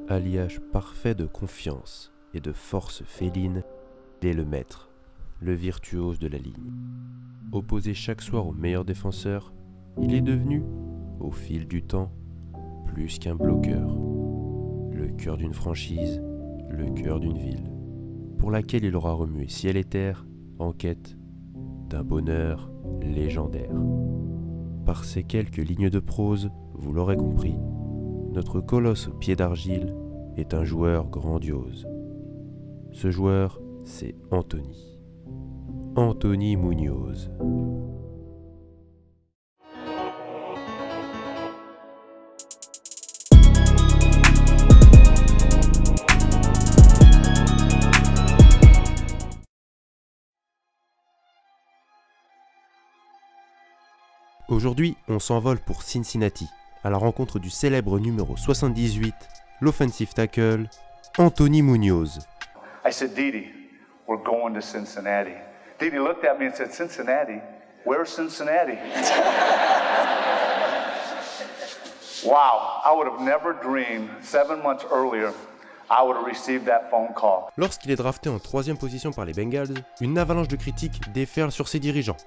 Alliage parfait de confiance et de force féline, il est le maître, le virtuose de la ligne. Opposé chaque soir au meilleur défenseur, il est devenu, au fil du temps, plus qu'un bloqueur. Le cœur d'une franchise, le cœur d'une ville, pour laquelle il aura remué ciel et terre en quête d'un bonheur légendaire. Par ces quelques lignes de prose, vous l'aurez compris, notre colosse au pied d'argile est un joueur grandiose. Ce joueur, c'est Anthony. Anthony Muñoz. Aujourd'hui, on s'envole pour Cincinnati, à la rencontre du célèbre numéro 78, l'offensive tackle, Anthony Muñoz. I said, Didi, we're going to Cincinnati. Didi looked at me and said, Cincinnati? Where's Cincinnati? Wow, I would have never dreamed 7 months earlier I would have received that phone call. Lorsqu'il est drafté en 3e position par les Bengals, une avalanche de critiques déferle sur ses dirigeants.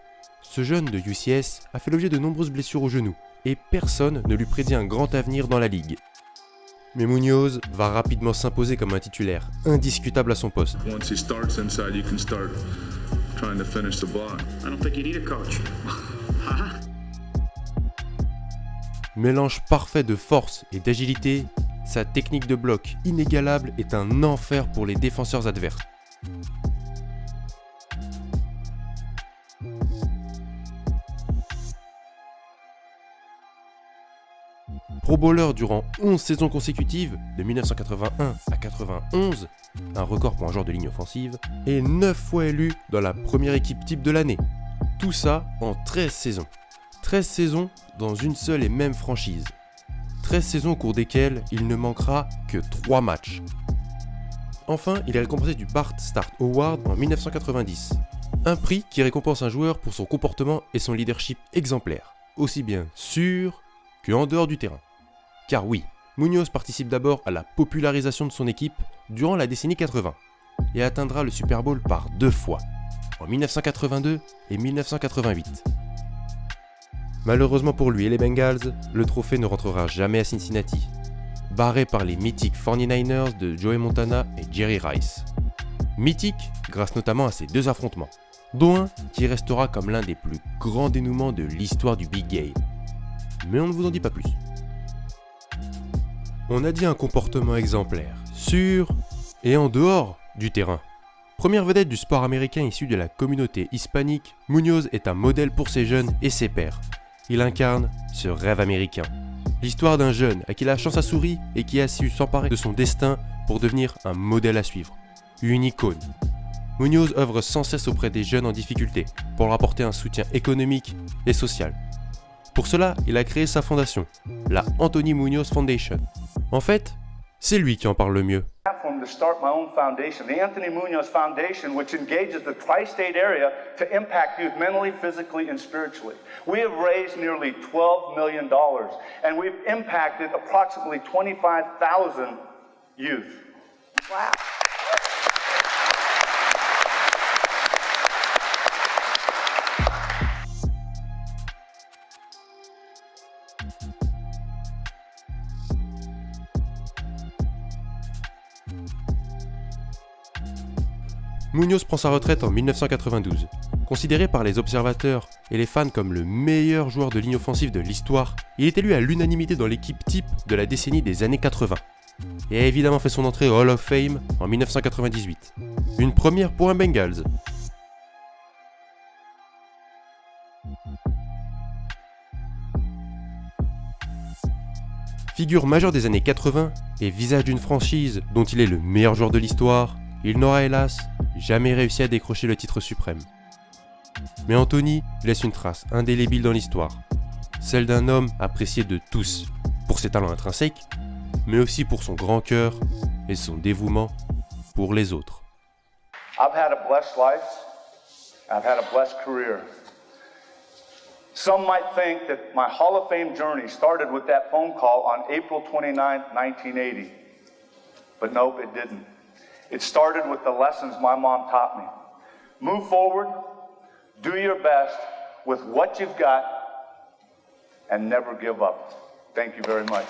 Ce jeune de UCS a fait l'objet de nombreuses blessures au genou, et personne ne lui prédit un grand avenir dans la ligue. Mais Muñoz va rapidement s'imposer comme un titulaire indiscutable à son poste. Once he starts inside, you can start trying to finish the block. I don't think you need a coach. Mélange parfait de force et d'agilité, sa technique de bloc inégalable est un enfer pour les défenseurs adverses. Pro Bowler durant 11 saisons consécutives, de 1981 à 91, un record pour un joueur de ligne offensive, et 9 fois élu dans la première équipe type de l'année. Tout ça en 13 saisons. 13 saisons dans une seule et même franchise. 13 saisons au cours desquelles il ne manquera que 3 matchs. Enfin, il est récompensé du Bart Start Award en 1990. Un prix qui récompense un joueur pour son comportement et son leadership exemplaire, aussi bien sur qu'en dehors du terrain. Car oui, Muñoz participe d'abord à la popularisation de son équipe durant la décennie 80 et atteindra le Super Bowl par 2 fois, en 1982 et 1988. Malheureusement pour lui et les Bengals, le trophée ne rentrera jamais à Cincinnati, barré par les mythiques 49ers de Joey Montana et Jerry Rice. Mythique grâce notamment à ces 2 affrontements, dont un qui restera comme l'un des plus grands dénouements de l'histoire du Big Game. Mais on ne vous en dit pas plus. On a dit un comportement exemplaire, sur et en dehors du terrain. Première vedette du sport américain issu de la communauté hispanique, Muñoz est un modèle pour ses jeunes et ses pairs. Il incarne ce rêve américain. L'histoire d'un jeune à qui la chance a souri et qui a su s'emparer de son destin pour devenir un modèle à suivre. Une icône. Muñoz œuvre sans cesse auprès des jeunes en difficulté pour leur apporter un soutien économique et social. Pour cela, il a créé sa fondation, la Anthony Muñoz Foundation. En fait, c'est lui qui en parle le mieux. To start my own foundation, the Anthony Muñoz Foundation, which engages the tri-state area to impact youth mentally, physically, and spiritually. We have raised nearly $12 million, and we've impacted approximately 25,000 youth. Wow. Muñoz prend sa retraite en 1992. Considéré par les observateurs et les fans comme le meilleur joueur de ligne offensive de l'histoire, il est élu à l'unanimité dans l'équipe type de la décennie des années 80 et a évidemment fait son entrée au Hall of Fame en 1998. Une première pour un Bengals. Figure majeure des années 80 et visage d'une franchise dont il est le meilleur joueur de l'histoire, il n'aura hélas jamais réussi à décrocher le titre suprême. Mais Anthony laisse une trace indélébile dans l'histoire, celle d'un homme apprécié de tous pour ses talents intrinsèques, mais aussi pour son grand cœur et son dévouement pour les autres. I've had a blessed life. I've had a blessed career. Some might think that my Hall of Fame journey started with that phone call on April 29, 1980. But nope, it didn't. It started with the lessons my mom taught me. Move forward, do your best with what you've got, and never give up. Thank you very much.